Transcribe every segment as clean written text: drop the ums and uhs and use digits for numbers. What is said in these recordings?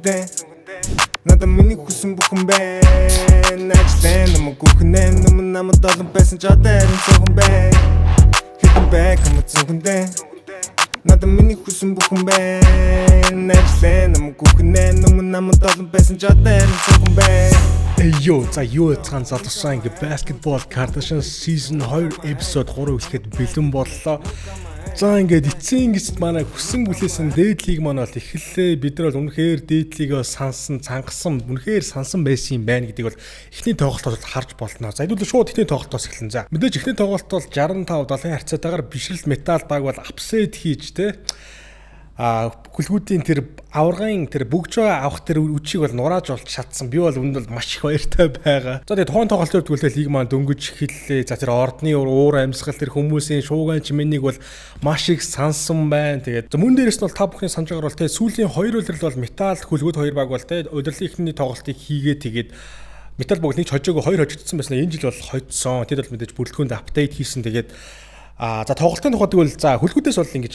цүнхэндээ надад миний хүсэн бүхэн байна ажлаа намайг гүхнээ нүмэн намайг долон байсан ч одоо харин цөөхөн байна хитэн бай кам цүнхэндээ надад миний хүсэн бүхэн байна ажлаа намайг гүхнээ нүмэн намайг долон байсан ч одоо харин цөөхөн байна. Йоо, за юу цаан залуусаа ингээ basketball Kardashian season 2 episode 3 эхлэхэд бэлэн боллоо. За ингээд эцсийн гисд манай хүсэн бүлээсэн дээдлийг маань бол эхэллээ. Бид нар бол үнэхээр дээдлийгөө сансан, цангасан, үнэхээр сансан байсан юм байна гэдгийг бол эхний тоглолтод харж болноо. За хэдүүлээ шууд эхний тоглолтоос эхэлнэ. За мэдээж эхний тоглолт бол 65-70 харьцаатаагаар бишрэлт металл баг бол апсет хийж тэ хүлгүүдийн тэр аваргын тэр бүгж авах тэр үчиг бол нурааж болж чадсан. Би бол үүнд бол маш их баяртай байгаа. За тэгээд тухайн тоглолтын төгөлөө лиг маань дөнгөж эхэллээ. За тэр ордны уур амьсгал тэр хүмүүсийн шууган чимээнийг бол маш их сансан байна. Тэгээд мөн дээрээс нь бол та бүхний санаж байгаа бол тэгээд сүүлийн 2 үлрэл бол металл хүлгүүд 2 баг бол тэгээд удирлын ихний тоглолтыг хийгээ тэгээд металл баг нэг хожоогоо 2 хожигдсан байсан. Энэ жил бол хойдсон. Тэд бол мэдээж бүрэлдэхүүнд апдейт хийсэн. Тэгээд за тоглолтын тухайд бол за хүлгүүдээс бол ингэж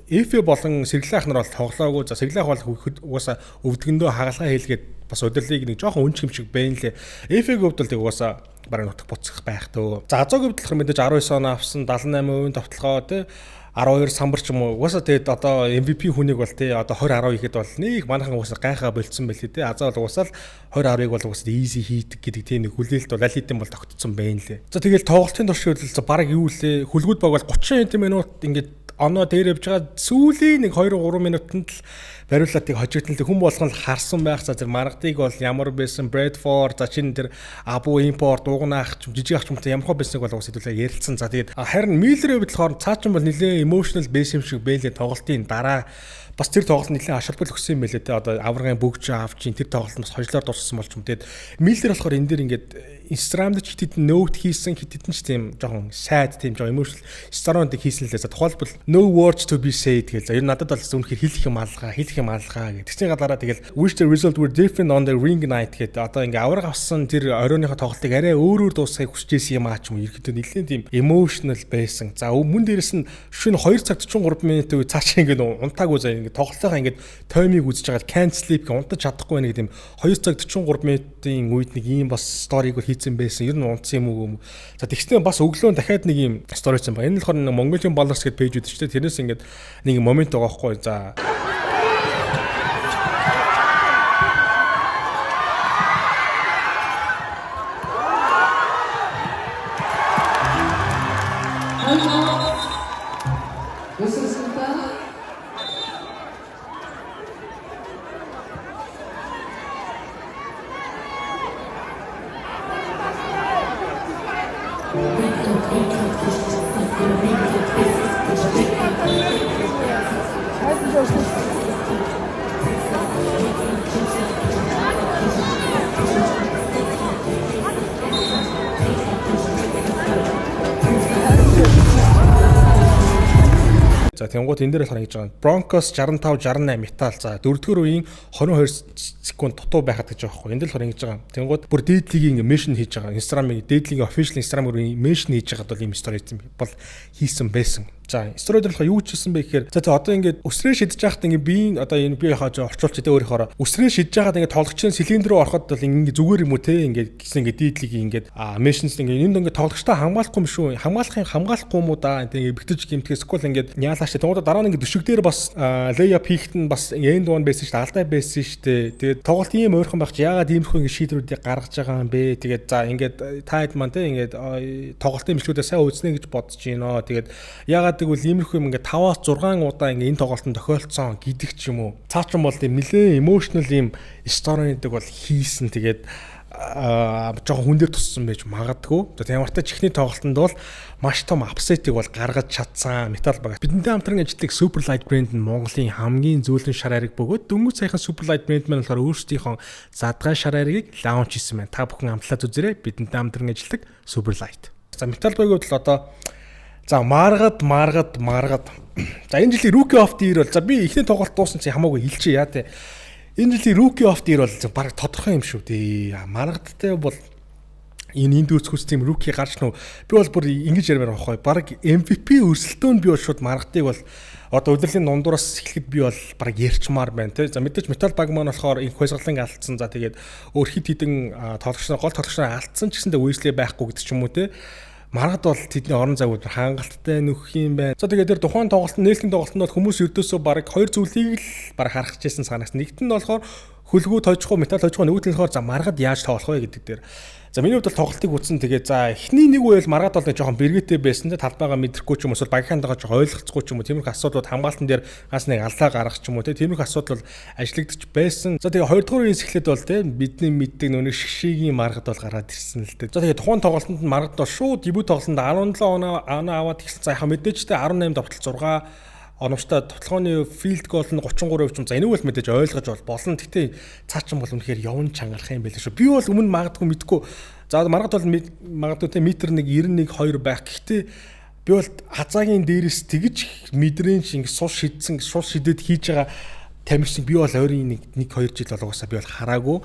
эф болон сэргэлэн ахнаар бол тоглоагүй. За сэргэлэн ах бол угаасаа өвдгөндөө хагалгаа хийлгээд бас удирлыг нэг жоохон үнч хэмшиг байна лээ. Эф-ийн хувьд бол тэг угаасаа бараг нутаг буцах байх төө. За азог хувьд болохоор мэдээж 19 оноо авсан 78% товтлогоо тий 12 самбар ч юм уу. Угаасаа тэгээд одоо MVP хүнийг бол тий одоо 20-10 ихэд бол нэг манайхан угаасаа гайхаа болцсон байлээ тий. Азаа бол угаасаа л 20-10-ыг бол угаасаа easy хийдэг гэдэг тийм нэг хүлээлт бол аль хэдийн бол тогтцсон байна лээ. За тэгээд тоглолтын туршид бол бараг юу лээ. Хүлгүүд баг бол 30 минут ингээд оноо дээр явж байгаа сүүлийн нэг 2-3 минутанд л бариулаатыг хожигдсон л хүн болгон л харсан байх. За тэр маргадыг бол ямар байсан Bradford за чин тэр Abu Import дуугнаах ч жижиг ах ч юм уу ямар хөө байсныг бол уус хэдүүлээ ярилцсан. За тэгээд харин Miller-ийн хувьд болохоор цаачин бол нэлээ emotional байсан юм шиг байлээ тоглолтын дараа. Бас тэр тоглолт нэлээд ашиглал өгсөн юм байлээ те одоо аваргын бүгж авчин тэр тоглолт бас хожлоор дууссан болж юм. Тэгээд Miller болохоор энэ дэр ингээд Instagram-д ч хитэд note хийсэн хитэд нь ч тийм жоохон sad тийм жоохон emotional story-д хийсэн лээ. За тухайлбал no words to be said гэж. За ер нь надад бол үнэхээр хэлэх юм алгаа гэдэг. Тэгсний гадаараа тэгэл wish the result were different on the ring night гэдэг. Одоо ингээ авраг авсан тэр оройныхоо тоглолтыг арай өөрөөр дуусгахыг хүсэж ийсэн юм аа ч юм уу. Ерөнхийдөө нэлээд тийм emotional байсан. За мөн дээрэс нь шөнө 2 цаг 43 минутын үе цаашаа ингээ унтаагүй заа ингээ тоглолтынхаа ингээ таймыг үзэж байгаа can't sleep гэх унтаж чадахгүй байх нэг тийм 2 цаг 43 минутын үед нэг ийм бас сториг хийсэн байсан. Ер нь унтсан юм уу. За тэгснээр бас өглөө дахиад нэг ийм стори хийсэн ба. Энэ болохоор Mongolian Ballers гэдэг пэйж үүдэж тэ тэрнээс ингээд нэг момент байгаа байхгүй. За тэнгуут энэ дээр болохоор ингэж байгаа. Broncos 65-68 металл. За 4-р үеийн 22 секунд дутуу байхад гэж байгаа байхгүй. Энэ дээр болохоор ингэж байгаа. Тэнгуут бүр дээдлигийн меншн хийж байгаа. Instagram-ийн дээдлигийн official Instagram-ийн меншн хийж байгаад бол ийм стори хийсэн байсан. За сторид болохоор юу ч хийсэн бэ гэхээр за одоо ингээд өсрөө шидэж байхад ингээд би одоо энэ би хаа орчуулч тэ өөрийнхөө өсрөө шидэж байхад ингээд тоглогчийн цилиндр рүү ороход бол ингээд зүгээр юм уу те ингээд гэсэн ингээд дийдлийг ингээд мешнс ингээд энд ингээд тоглогчтой хамгаалахгүй юм шүү хамгаалахгүй юм уу да ингээд битэж гэмтгэс скул ингээд яалааш тэгвэл дараа нь ингээд дөшөг дээр бас layup хийхэд нь бас end one байсан шүү дээ алдаа байсан шүү дээ тэгээд тоглолт ийм ойрхон байх чи яагаад иймэрхүү ингээд шийдвэрүүдийг гаргаж байгаа юм бэ тэгээд за ингээд таад маань те ингээд тоглолтын мэлчүүдээ сайн үүснэ гэж бодож байна тэгээд яагаад тэгвэл иймэрхүү юм ингээ 5-6 удаа ингээ энэ тоглолтод тохиолдсон гэдэг ч юм уу. Цаачин бол тийм нэлээ emotional юм story-дэг бол хийсэн. Тэгээд жоохон хүн дээр туссан байж магадгүй. За ямартай чихний тоглолтод бол маш том апсетийг бол гаргаж чадсан металл баг. Бидэнтэй хамтран ажилладаг Superlight брэнд нь Монголын хамгийн зөөлөн шар ариг бөгөөд дөнгөж саяхан Superlight брэнд маань болохоор өөрсдийнхөө задгай шар аригыг лаунч хийсэн байна. Та бүхэн амтлаад үзээрэй. Бидэнтэй хамтран ажилладаг Superlight. За металл багийн хувьд л одоо за маргад. За энэ жилийн Rookie of the Year бол за би эхний тоглолт дууссан чи хамаагүй хэлчихье яа те. Энэ жилийн Rookie of the Year бол баг тодорхой юм шүү дээ. Маргадтай бол энэ дүүцхүүс тийм руки гарч нөө би бол бүр ингэж ярмаар байхгүй баг MVP өрсөлдөөн би бол шууд маргатыг бол одоо удирдлагын дундуураас эхлэхэд би бол баг ярьчмаар байна тий. За мэдээж метал баг маань болохоор энэ хойсгалан алдсан. За тэгээд өөр хит хитэн тоглогч нар гол тоглогч нар алдсан ч гэсэндээ Weasley байхгүй гэдэг ч юм уу тий. Маргад бол тэдний орон зайг хангалттай нөхөх юм байна. За тэгээд тэр тухайн тоглолт нээлтийн тоглолтод бол хүмүүс ердөөсөө баг хоёр зүйлийг л баг харах гэжсэн санаас. Нэгт нь болохоор хөлгөө тойжхгүй метал тойжхгүй нөгөөт нь болохоор за маргад яаж тоглох вэ гэдэг дээр. За миний хувьд бол тоглолтыг үзсэн. Тэгээд за эхний нэг үеэл маргаад бол жоохон бэргээтэй байсан те талбайгаа мэдрэхгүй ч юм уу эсвэл багийнхантайгаа жоохон ойлголцохгүй ч юм уу тиймэрхүү асуудлууд хамгаалтан дээр ганц нэг алдаа гаргах ч юм уу те тиймэрхүү асуудал бол ажиллагдчих байсан. За тэгээд 2 дугаар үеэс эхлээд бол те бидний мэддэг нүг шгшигийн маргад бол гараад ирсэн л дээ. За тэгээд тухайн тоглолтод маргад бол шууд дебют тоглолтод 17 оноо аваад ирсэн. За яхаа мэдээж те 18 давтал 6 оновчтой тоглооны филд гол нь 33%. За энийг бол мэдээж ойлгож болно. Гэхдээ цаачин бол үнэхээр явн чангарах юм байл шүү. Би бол өмнө магадгүй мэдгүй. За маргад бол магадгүй те метр 1.91 2 байх. Гэхдээ би бол хазаагийн дээрээс тэгж мэдрэн шиг сус шидэд хийж байгаа тамирчин би бол ойрын 1-2 жил болгоосаа би бол хараагүй.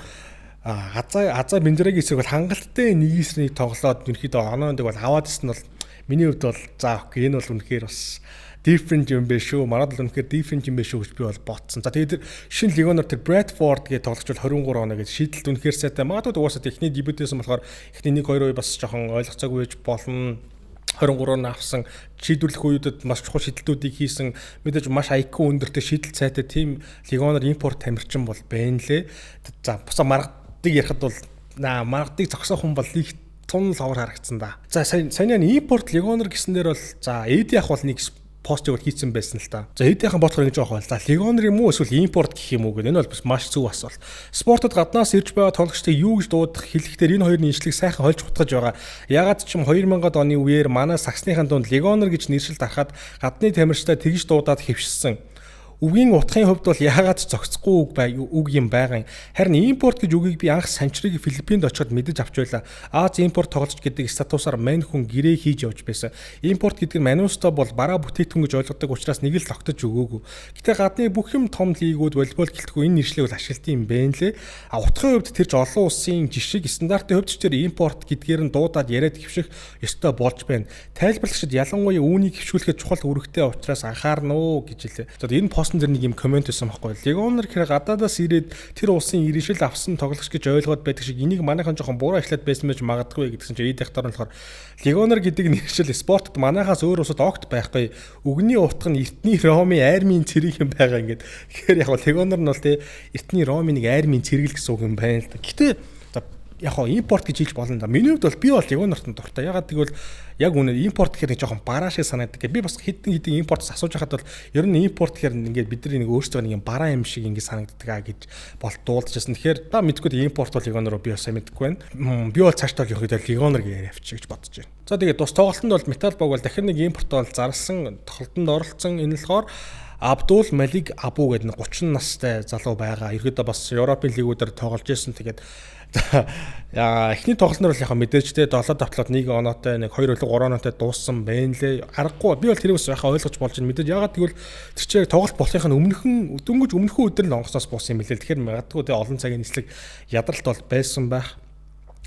Хазаа бензрагийн эсрэг бол хангалттай нэгээс нэг тоглоод ерөнхийдөө оноонд бол аваад ирсэн бол миний хувьд бол за окей энэ бол үнэхээр бас different юм биш шүү. Марад л үнэхээр different юм биш шүү гэж би бол ботсон. За тэгээд шинэ легионоор тэр Bradford гэдэг тоглогч бол 23 оноо гэж шийдэлт үнэхээр сайтай. Магадгүй угаасаа техник дебютээсэн болохоор эхний 1-2 үе бас жоохон ойлгоцоогүй байж болно. 23 авсан шийдвэрлэх үеүүдэд маш чухал шийдэлтүүдийг хийсэн мэдээж маш IQ өндөртэй шийдэлт сайтай тим легионоор импорт тамирчин бол байна лээ. За бусаа маргадыг ярихад бол маргадыг зогсоох хүн бол их тун лавар харагдсан да. За саяны импорт легионоор гэсэн дээр бол за EDF бол нэг постыг хийсэн байсан л та. За EDF-ийн бодлого ингэж байгаа байл. За легионер юм уу эсвэл импорт гэх юм уу гэдэг. Энэ бол бас маш зөв асуулт. Спортод гаднаас ирж байгаа тоглогчдыг юу гэж дуудах хэлэхдээ энэ хоёрын нийслэлийг сайхан хольж утгаж байгаа. Ягаад ч юм 2000-ад оны үеэр манай Саксныхын дунд легионер гэж нэршил дарахад гадны тамирчтай тэгж дуудаад хэвшсэн. Үгийн утгын хувьд бол яагаад ч зохицохгүй үг юм байгаа юм. Харин импорт гэж үгийг би анх санчрыг Филиппинд очиод мэдэж авч байлаа. Аз импорт тоглож гэдэг статусаар мань хүн гэрээ хийж явж байсан. Импорт гэдэг нь мануустай бол бараа бүтээгдэхүүн гэж ойлгодог учраас нэг л тогтож өгөөгүй. Гэтэ гадны бүх юм том лигүүд волейбол гэлтгүй энэ нэршлиг бол ашиглалтын юм байна лээ. Утгын хувьд тэр ч олон улсын жишг стандартын хувьд ч тэр импорт гэдгээр нь дуудаад яриад хэвших ёстой болж байна. Тайлбарлагчид ялангуяа үүнийг хэвшүүлэхэд чухал үүрэгтэй учраас анхаарна уу гэж хэлээ. За энэ дээр нэг юм комент байсан байхгүй. Легионер хэрэг гадаадаас ирээд тэр улсын иргэшил авсан тоглогч гэж ойлгоод байдаг шиг энийг манайхан жоохон буруу ажиллаад байсан байж магадгүй гэдгсэн чинь эд дахтаар нь болохоор легионер гэдэг нэршил спортод манайхаас өөр усад огт байхгүй. Үгний утга нь эртний Ромын армийн цэрэг юм байгаа ингээд. Тэгэхээр яг легионер нь бол тэ эртний Ромын нэг армийн цэрэг л гэсэн үг юм байна л да. Гэтэ яг хоо импорт гэж хэлж болно да. Миний хувьд бол би бол легионерт нь дуртай. Ягаад гэвэл яг үнэ импорт гэхээр нэг жоохон бараа шиг санагддаг. Би бас хэдэн импортоос асууж байхад бол ер нь импорт гэхээр ингээд бидний нэг өөрсдөө нэг юм бараа юм шиг ингээд санагддаг аа гэж бол дуулдажсэн. Тэгэхээр та мэдгүй импорт бол легионероо би бас мэдгүй байна. Би бол цаашдаа л явахад легионер гэж явчих гэж бодож байна. За тэгээд тус тоглолтод бол метал баг бол дахин нэг импорт бол зарласан тоглолтод оролцсон. Энэ болохоор Абдул Малик Абу гэдэг 30 настай залуу байгаа. Ерөөдөө бас Европын лигүүдээр тоглож ирсэн. Тэгээд эхний тоглолтноор бол яг мэдээж те 7 давтлаад 1 оноотой нэг 2 3 оноотой дууссан байна лээ. Аргагүй би бол тэрээс яхаа ойлгож болж байна. Мэдээж ягаад гэвэл тэр чинь тоглолт болохын өмнөхөн өдөр л онгоцоос буусан юм лээ. Тэгэхээр магадгүй те олон цагийн нислэг ядралт бол байсан байх.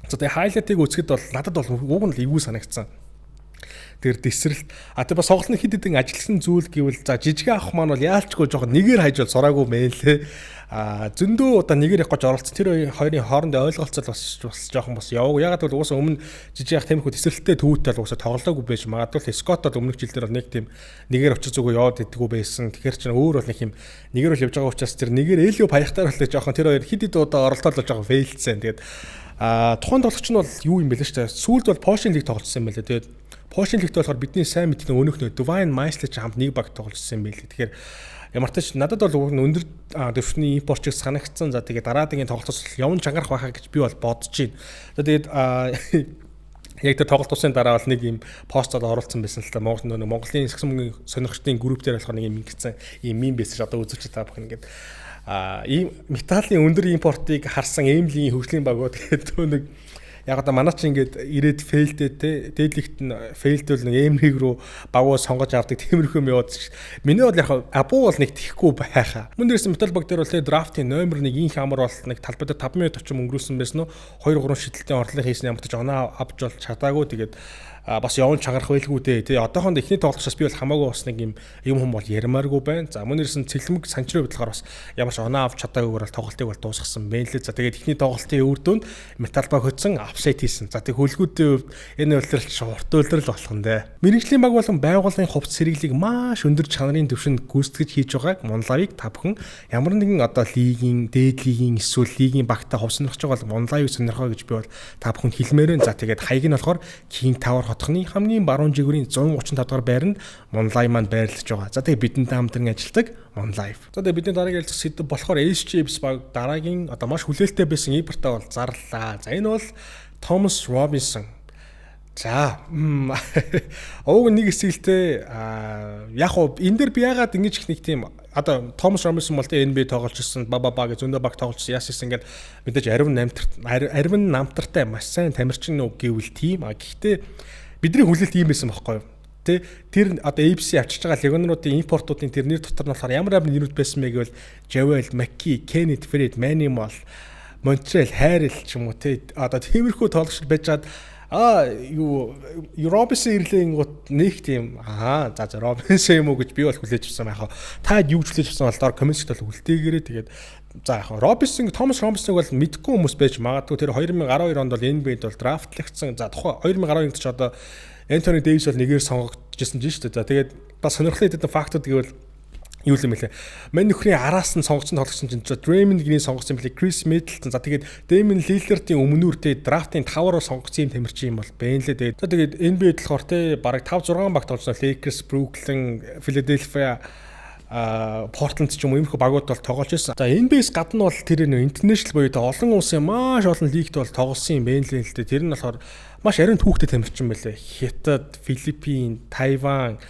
За тэгээ хайлайтыг үзэхэд бол надад бол уг нь л эвгүй санагдсан. Тэр дэсрэлт тэр бас тоглолтын хэд хэдэн ажилласан зүйл гэвэл за жижиг авах маань бол яалчгүй жоохон нэгээр хайж бол сураагүй мэн лээ. Зөндөө удаа нэгээр явах гэж оролцсон. Тэр хоёрын хоорондын ойлголцол бас жоохон бас яваагүй. Ягаад гэвэл уусаа өмнө жижиг авах тэмхүү дэсрэлттэй төвөттэй л уусаа тоглоагүй байж магадгүй Скоттод өмнөх жилдэр бол нэг тийм нэгээр очиж зүгөө яваад идэггүй байсан. Тэгэхээр чинь өөр бол нэг юм нэгээр бол явж байгаа учраас тэр нэгээр ээлөө паяхтаар бол жоохон тэр хоёр хэд хэд удаа оролдоод л жоохон фейлдсэн. Тэгээд тухайн тоглогч нь бол юу юм бэ л шүү дээ. Сүүлд бол Пошин лиг тоглосон юм байлээ. Тэгээд Пошин лигт болохоор бидний сайн мэддэг өнөөхнөө Divine Master ч хамт нэг баг тоглосон юм байлээ. Тэгэхээр ямар ч надад бол өндөр дэвшний импортчиг санагдсан. За тэгээд дараагийн тоглолтоос явн чангарах байхаа гэж би бол бодож байна. За тэгээд яг тэр тоглолт тусын дараа бол нэг юм постод оруулсан байсан л та Монголын сагсан мөнгөний сонирхчдын групп дээр болохоор нэг юм ингэсэн юм байсан ш одоо үзүүлчих та бүхэн ингээд ийм металлын өндөр импортыг харсан Эмлийн хөгжлийн багууд гэдэг нэг Яг одоо манай чи ингээд ирээд фейлдээ те дээдлэгт нь фейлдвэл нэг эмриг рүү багуу сонгож авдаг тиймэрхүү юм яваад. Миний бол яг абуу бол нэг тихгүй байхаа. Мөн дээрс метал баг дээр бол те драфтын номер 1 хамар бол нэг талбай дээр 5 минут очим өнгөрүүлсэн байсан нь 2-3 шидэлтийн орлого хийсэн юм гэж оноо авч бол чадаагүй. Тэгээд бас явн чангарах байлгүй дээ. Тэгээ одоохонд эхний тоглолтоос би бол хамаагүй бас нэг юм хүм бол ярмааргүй байна. За мөн ирсэн цэлмэг санчрын бодлохоор бас ямар ч оноо авч чадаагүйгээр бол тоглолтыг бол дуусгасан байна лээ. За тэгээд эхний тоглолтын үр дүнд металбаг хөдсөн апсайт хийсэн. За тэг хөлгүүдийн хувьд энэ үйлдэл урт үйлдэл болох нь дээ. Мэргэжлийн баг болон байгууллагын хувьд сэргийлийг маш өндөр чанарын түвшинд гүйцэтгэж хийж байгааг Монлавыг та бүхэн ямар нэгэн одоо лигийн, дээд лигийн эсвэл лигийн багтаа хувь сонирхож байгаа бол Монлавыг сонирхоо гэж би бол та бүхэнд хэлмээр байна. За тэгээд хаяг нь болохоор King Tower хотхны хамгийн баруун жигүүрийн 135 дугаар байранд Monlive маань байрлаж байгаа. За тэгээ бидэнтэй хамтран ажилладаг Monlive. За тэгээ бидний дараагийн ярилцах сэдв болохоор SGX баг дараагийн одоо маш хүлээлттэй байсан ибертаа бол зарлаа. За энэ бол Thomas Robinson. За ууг нэг хэсэгтэй яг уу энэ дэр би ягаад ингэж их нэг тийм одоо Thomas Robinson бол тэ NBA тоглолчсон баба гэж зөндөө баг тоглолчсон яасан ингээд мэдээж арвин намтартай маш сайн тамирчин нүг гэвэл тийм гэхдээ бидний хүлээлт ийм байсан байхгүй юу тэ тэр одоо ABC авчиж байгаа легионеруудын импортуудын тэр нэр дотор нь болохоор ямар нэрүүд байсан бэ гэвэл Javel, Mackie, Kenneth Fred, Manny Moll, Montreal, Harrell ч юм уу тэ одоо тиймэрхүү тоглогч байжгаад юу Robinson ирлээ гот нэг тийм за Robinson юм уу гэж би бол хүлээж авсан байхаа. Та юу гэж хүлээж авсан бол доор комментт бол үлдээгээрээ тэгээд за яг Robinson Thomas Robinson бол мэдгүй хүмүүс байж магадгүй тэр 2012 онд бол NBA-д бол драфтлагдсан. За тухайн 2012 ч одоо Anthony Davis бол нэгээр сонгогдчихсэн шүү дээ. За тэгээд бас сонирхолтой хэдэн фактууд гэвэл юу юм бэлээ. Мань нөхрийн араас нь сонгогдсон тоглогч чинь Draymond Green сонгогдсон бэлээ. Chris Middleton. За тэгээд Damian Lillard-ийн өмнүүр тэ драфтын 5-аар сонгогдсон тамирчин юм бол байна лээ. Тэгээд за тэгээд NBA-д болохоор тэ бараг 5-6 баг тоглосон Lakers, Brooklyn, Philadelphia Portland ч юм уу иймэрхүү багууд бол тоглож байсан. За NBA-с гадна бол тэр нөө international буюу олон улсын маш олон лигт бол тоглосон юм байна л дээ. Тэр нь болохоор маш ариун түүхтэй тамирчин байлээ. Хятад, Филиппин, Тайван,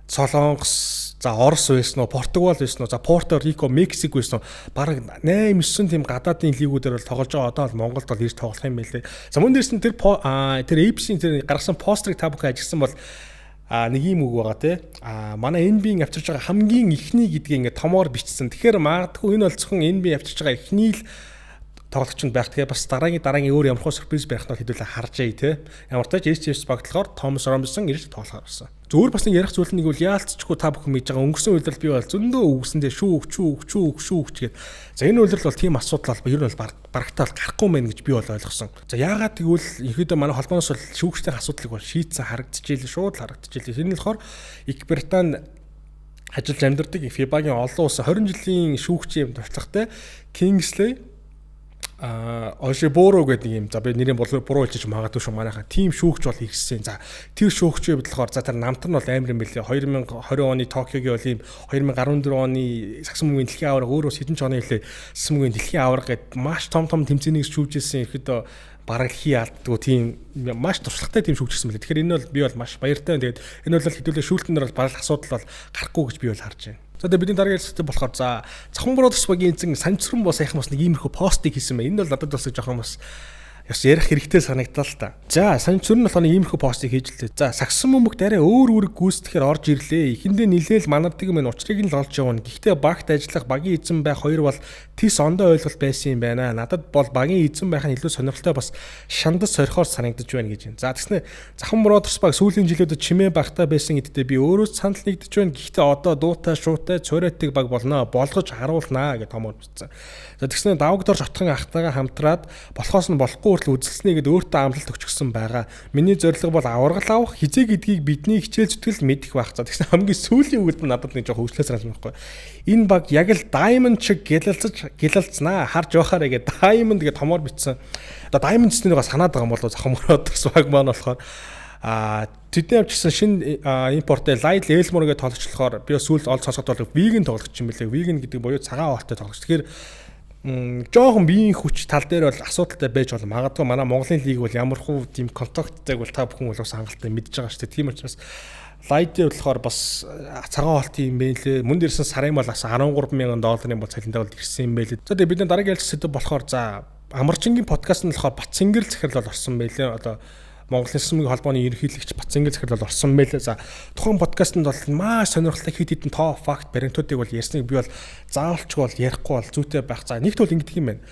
Солонгос, за Орос байсан уу, Португал байсан уу, за Порто Рико, Мексик байсан уу, бараг 8-9 тийм гадаадын лигүүдээр бол тоглож байгаа. Одоо бол Монголд бол ирж тоглох юм байлээ. За мөн дээрс нь тэр ABC-ийн тэр гаргасан постерыг та бүхэн ажигласан бол нэг юм үг байгаа те. Манай NBA-ийн авчирж байгаа хамгийн ихний гэдгийг ингээ томоор бичсэн. Тэгэхээр магадгүй энэ бол зөвхөн NBA авчирж байгаа ихний л тоглогч нь байх. Тэгэхээр бас дараагийн өөр ямар хөө сюрприз байх нь хэдүүлээ харжээ те. Ямар ч тач SGX багтлахаар Thomas Robinson ирж тоглохоор болсон. Зөвөр бас нэг ярих зүйл нэг бол яалтчгүй та бүхэн мэдж байгаа өнгөрсөн үйлрэл би бол зөндөө үгсэндээ шүүх гээд. За энэ үйлрэл бол тийм асуудал бол ер нь бол барагтаа бол гарахгүй мэн гэж би бол ойлгосон. За яагаад тэгвэл ерөөдөө манай холбооноос бол шүүгчдийн асуудлыг бол шийдсэн харагдчихжээ шууд харагдчихжээ. Тэр нь болохоор Их Британь ажиллаж амьдардаг FIBA-гийн олон улсын 20 жилийн шүүгчийн туршлагатай Kingsley Ошиборо гэдэг юм. За би нэрийн буруу хэлж магадгүй шүү манайхаа. Тим шүүгч бол ирсэн. За тэр шүүгчийн бодлохоор за тэр намтар нь бол амар юм билээ. 2020 оны Токиогийн Олимп, 2014 оны сагсан мөнгөний дэлхийн аварга өөрөө хэдэн ч оны хэлээ сагсан мөнгөний дэлхийн аварга гэд маш том тэмцээнийг шүүжсэн ихэд бараг хий алддгүй тийм маш туршлагатай тийм шүүгчсэн билээ. Тэгэхээр энэ бол би бол маш баяртай. Тэгээд энэ бол хэдүүлээ шүүлтэнээр бол барал асуудал бол гарахгүй гэж би бол харж байна. За тэгээ бидний дараагийн хэлцтэй болохоор за Цахим Brothers багийн эзэн санчран боо сайхан бас нэг иймэрхүү постыг хийсэн байна. Энэ бол надад бас жоохон бас яс ярих хэрэгтэй санагдтал л та. За санчран нь болохоор нэг иймэрхүү постыг хийж лээ. За сагсан бөмбөгт арай өөр гүйцэтгэхээр орж ирлээ. Эхэндээ нилээл манардаг юм уучрыг нь л олж явна. Гэхдээ багт ажиллах багийн эзэн байх хоёр бол тис ондоо ойлголт байсан юм байна. Надад бол багийн эзэн байх нь илүү сонирхолтой бас шандас сорихоор санагдаж байна гэж байна. За тэгснэ Цахим Brothers баг сүүлийн жилүүдэд чимээ багтаа байсан гэдэгтээ би өөрөө санал нэгдэж байна. Гэхдээ одоо дуутай шуутай цорайтыг баг болно. Болгож харуулнаа гэж томор бичсэн. За тэгснэ давгдор шотхон ахтайгаа хамтраад болохоос нь болохгүй хүртэл үзэлснээ гэд өөртөө амлалт өгчихсөн байгаа. Миний зорилго бол аваргал авах хизээ гэдгийг бидний хичээл зүтгэл мэдэх байх. За тэгснэ хамгийн сүүлийн үгд нь надад нэг жоо хөвчлээ санагдсан байхгүй. Энэ баг яг л Diamond шиг гялалцнаа харж явахаарэ гэдэг Diamond гэж томоор бичсэн. Одоо Diamond гэснээр санаад байгаа юм болов Цахим Brothers баг маань болохоор тэдний авчирсан шинэ импортын Lyle Elmore гэж тоглогчлохоор би сүүлд олж сонсоход бол vegan тоглогч юм билээ. Vegan гэдэг буюу цагаан хоолтой тоглогч. Тэгэхээр жоохон биеийн хүч тал дээр бол асуудалтай байж бол магадгүй манай Монголын лиг бол ямархуу тийм контакттай бол та бүхэн бол бас хангалттай мэдж байгаа шүү дээ. Тийм учраас Lyle болохоор бас цагаан хоолт юм бэ лээ. Мөн дээрсэн сарын бол бас $13,000 бол цалинтай бол ирсэн юм бэ лээ. За тэгээ бидний дараагийн ялц сэдв болохоор за Амарчингийн подкаст нь болохоор Батцэнгэр захирал бол орсон байлээ. Одоо Монголын Сүмгийн холбооны ерөнхийлөгч Батцэнгэр захирал бол орсон байлээ. За тухайн подкастт бол маш сонирхолтой хэд хэдэн тоо факт баримтуудыг бол ярьсныг би бол заавалч бол ярихгүй бол зүйтэй байх. За нэгт бол ингэдэг юм байна.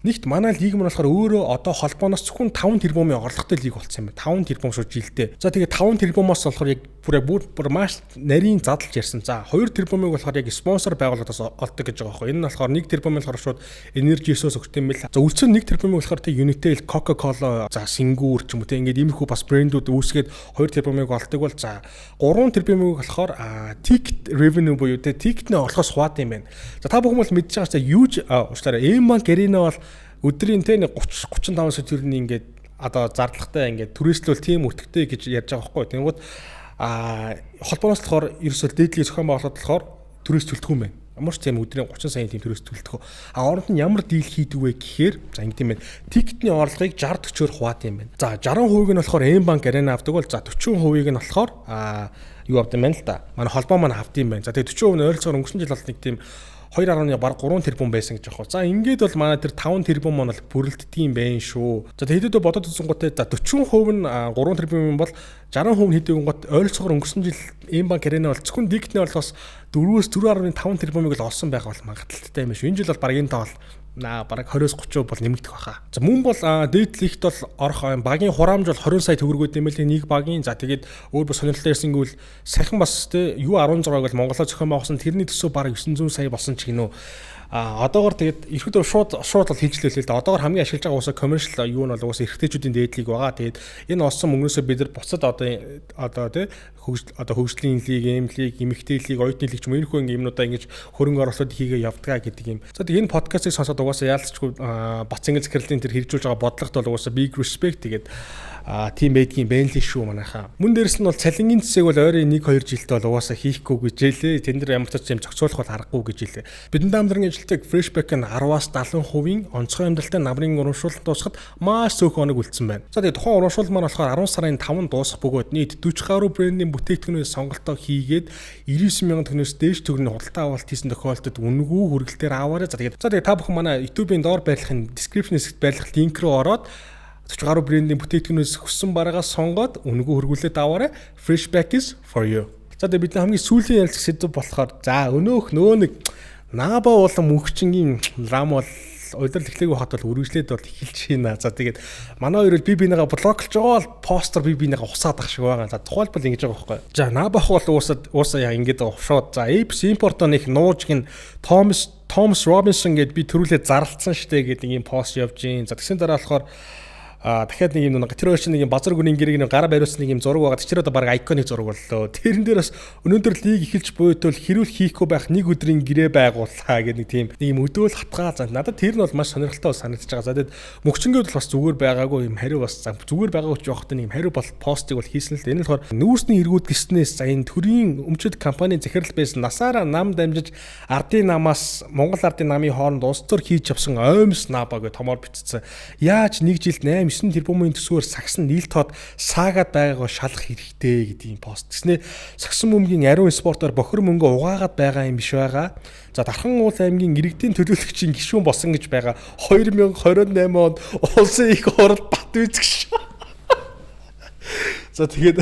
Нэгт манай лиг маань болохоор өөрөө одоо холбооноос зөвхөн 5 тэрбумын орлоготой лиг болсон юм байна. 5 тэрбум шүү жилдээ. За тэгээд 5 тэрбумоос болохоор яг бүр маш нарийн задлж ярьсан. За 2 тэрбумыг болохоор яг спонсор байгууллагаас олдог гэж байгаа байхгүй. Энэ нь болохоор 1 тэрбумыг болохоор шууд Energy-с өгсөн юм байна. За үлцэн 1 тэрбумыг болохоор тэг Unitel, Coca-Cola, за Сингүүр ч юм уу тэг ингээд иймэрхүү бас брэндүүд үүсгээд 2 тэрбумыг олдог бол за 3 тэрбумыг болохоор ticket revenue буюу тэг ticket-ний орлогоос хуваад юм байна. За та бүхэн бол мэдж байгаа ч юуж уучлаарай. M-Bank Arena бол өдрийн тэ 30-35 сая төгрөгийн ингээд одоо зардлагтай ингээд түрээслэл тийм өртөгтэй гэж ярьж байгаа байхгүй. Тэнгууд холбооноос болохоор ерөөсөө дээдлийг зохион байгуулалт болохоор түрээс төлдөг юм байна. Ямар ч тийм өдрийн 30 сая тийм түрээс төлдөг. Оронд нь ямар дийл хийдэг вэ гэхээр за ингэ тийм байна. Тикетний орлогыг 60-40-оор хуваад юм байна. За 60% нь болохоор M-Bank Arena авдаг бол за 40% нь болохоор юу авдаг юм байна л да. Манай холбоо маань авдаг юм байна. За тэгээ 40% нь ойролцоогоор өнгөрсөн жил бол нэг тийм 2.3 тэрбум байсан гэж аахгүй. За ингээд бол манай тэр 5 тэрбум маань бол бүрэлддэг юм байна шүү. За тэгэхэд бодоод үзэнгүүтээ за 40% нь 3 тэрбум бол 60% нь хэдийн гот ойролцоогоор өнгөрсөн жил M-Bank Arena бол зөвхөн дигтний орлогоос 4-4.5 тэрбумыг л олсон байх бол магадaltaй юм шүү. Энэ жил бол баг энэ тоо бараг 20-30% бол нэмэгдэх байхаа. За мөн бол дээд лигт бол орох багийн хураамж бол 20 сая төгрөгөөд нэмэлт нэг багийн за тэгээд өөр бас сонирхолтой ярьсан гэвэл сахин бас тэ юу 16-г бол Монголоо зохион байгуулсан тэрний төсөө бараг 900 сая болсон ч гинөө. Одоогор тэгээд ирэхэд шууд бол хийжлээ л да. Одоогор хамгийн ашиглаж байгаа уусаа commercial юу нь бол уусаа эрэгтэйчүүдийн дээдлийг байгаа. Тэгээд энэ олсон мөнгнөөсөө бид нар буцаад одоо тэ хөгжлийн лиг, эмлиг, эмэгтэй лиг, оюутны лиг ч юм иймэрхүү юмнуудаа ингэж хөрөнгө оруулалт хийгээ явдгаа гэдэг юм. За тэгээд энэ подкастыг сонсоод угаасаа яалтчгүй Батцэнгэр захирлын тэр хэрэгжүүлж байгаа бодлогот бол угаасаа big respect тэгээд тийм байдгийн бэнли шүү манайхаа. Мөн дээрэс нь бол цалингийн цэсийг бол ойрын 1-2 жилд бол угаасаа хийхгүй гэж хэлээ. Тэн дээр ямар ч юм зохицуулах бол аргагүй гэж хэлээ. Бидний даамдрын ажилтдаг Freshback нь 10-аас 70% онцгой амьдралтай намрын урамшуулалт дуусахад маш цөөхөн хоног үлдсэн байна. За тэгээд тухайн урамшуул маань болохоор 10 сарын 5-нд дуусах бөгөөд нийт 40 гаруй брендийн бүтээгдэхүүнээс сонголтоо хийгээд 99 мянган төгрөгөөс дээш төгрөгийн худалдаа авалт хийсэн тохиолдолд үнэгүй хүргэлтээр аваарай. За тэгээд та бүхэн манай YouTube-ийн доор байрлахын description хэсэгт байрлах линк рүү ороод 40 гаруй брендийн бүтээгдэхүүнээс хүссэн бараагаа сонгоод үнэгүй хөргүүлээд аваарай. Freshback is for you. За тэгээд бидний хамгийн сүүлийн ярилцах сэдв болохоор за нөгөө нэг Наба болон мөнхчингийн лам бол удирдал эхлэегүй хат бол үргэлжлээд бол эхэлж байна. За тэгээд манай хоёр би бинийгаа блоклж байгаа бол постэр би бинийгаа усаад ах шиг байгаа. За тухайлбал ингэж байгаа байхгүй. За Набах бол уусаа яа ингэж шууд за Apes Import-ын их нуужгийн Thomas Robinson гэд би төрүүлээд зарлцсан штэ гэдэг ийм пост явж гин. За тэгсэн дараа болохоор дахиад нэг юм тэр хоёр чинь нэг юм базар гүрийн гэрэг нэг гараа бариулсан нэг юм зураг байгаа. Тэр одоо баг айконик зураг боллоо. Тэрэн дээр бас өнөөдөр лиг эхэлж буйтвал хэрүүл хийхгүй байх нэг өдрийн гэрээ байгууллаа гэдэг нэг тийм нэг юм өдөөл хатгаа зан. Надад тэр нь бол маш сонирхолтой санагдаж байгаа. За тэгэд мөгчөнгөд бас зүгээр байгаагүй юм хариу бас зүгээр байгаагүй ч явахтай нэг юм хариу бол постыг бол хийсэн л дээ. Энэ нь болохоор нүүрсний эргүүд гиснээс за энэ төрийн өмчөд компани захирал байсан насаараа нам дамжиж ардын намаас Монгол ардын намын хооронд улс төр хийж авсан оймс Наба гэх томоор бичсэн. Яаж нэг жилд 8-9 тэрбумын төсвөөр сагсан нийлт хот саагаад байгаагаа шалах хэрэгтэй гэдэг юм пост. Тэснэ сагсан бөмбөгийн ариун спортоор бохир мөнгө угаагаад байгаа юм биш байгаа. За Дархан уул аймгийн иргэдийн төлөөлөгчийн гишүүн болсон гэж байгаа 2028 онд улсын их хурд бат үзэгш. За тэгээд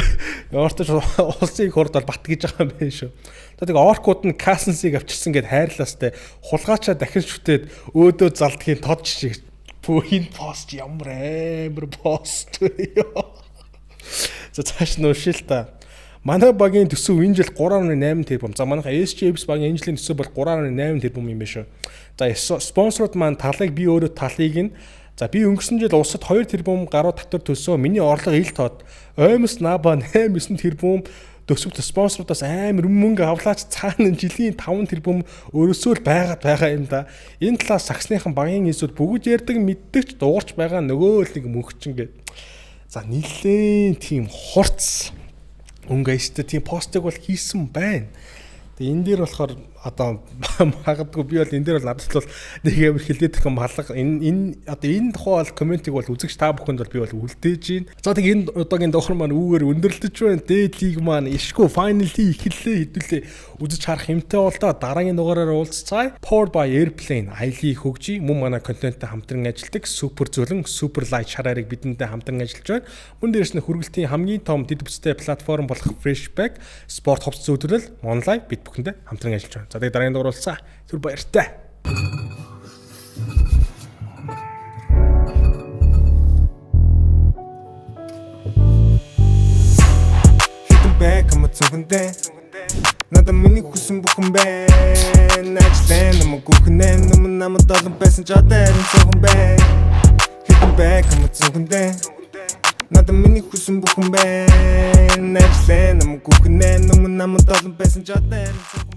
яартаж улсын их хурд бол бат гэж байгаа юм байна шүү. За тэгээд оркууд нь Кассенсыг авчирсан гэд хайрлаастай хулгайчаа дахин шүтээд өөдөө залдгийн тод шиг Пүүхийн пост ямар амар пост вэ? За цааш нь уушил та. Манай багийн төсөв энэ жил 3.8 тэрбум. За манайха SJBs багийн энэ жилийн төсөв бол 3.8 тэрбум юм байна шүү. За спонсорууд маань талыг би өөрөө талыг нь за би өнгөрсөн жил улсад 2 тэрбум гаруй татвар төлсөө. Миний орлого ил тод. Оймс Наба 8-9 тэрбум төсөвт спонсорудаас амар мөнгө авлаач цаана жилийн 5 тэрбум өрөөсөө л байгаа юм да. Энэ талаас саксныхан багийн эсүүд бүгд ярддаг мэддэгч дуурч байгаа нөгөө л нэг мөнхчин гээд. За нилээн тийм хурц өнгө эстэй тийм постыг бол хийсэн байна. Тэгээ энэ дээр болохоор одоо магадгүй би бол энэ дээр бол надад бол нэг юм хэлээд их юм халга энэ одоо энэ тухай бол комментиг бол үзэгч та бүхэнд бол би бол үлдээж байна. За тэг энэ удаагийн давхар маань үүгээр өндөрлөж байна. Дээд лиг маань ишгүй finally эхэллээ хэдүүлээ үзэж харах юмтай бол та дараагийн дугаараар уулзцаая. Powered by Airplane айлын хөгжий мөн манай контенттэй хамтран ажилладаг супер зөлөн супер лайт шараарыг бидэнтэй хамтран ажиллаж байна. Мөн дээрс нь хүргэлтийн хамгийн том дэд бүстэй платформ болох Freshback спорт хувцас зөвлөрөл онлайн бид бүхэндээ хамтран ажиллаж байна. За тэгээд дараагийн дугаар уулзаа. Түр баяртай. Хитэн бэк хамцугандээ надад миний хүсэн бүхэн байна. Ажлаа намайг гүхнээ нүмэн намайг долон байсан ч одоо харин цохон байна. Хитэн бэк хамцугандээ надад миний хүсэн бүхэн байна. Ажлаа намайг гүхнээ нүмэн намайг долон байсан ч одоо харин цохон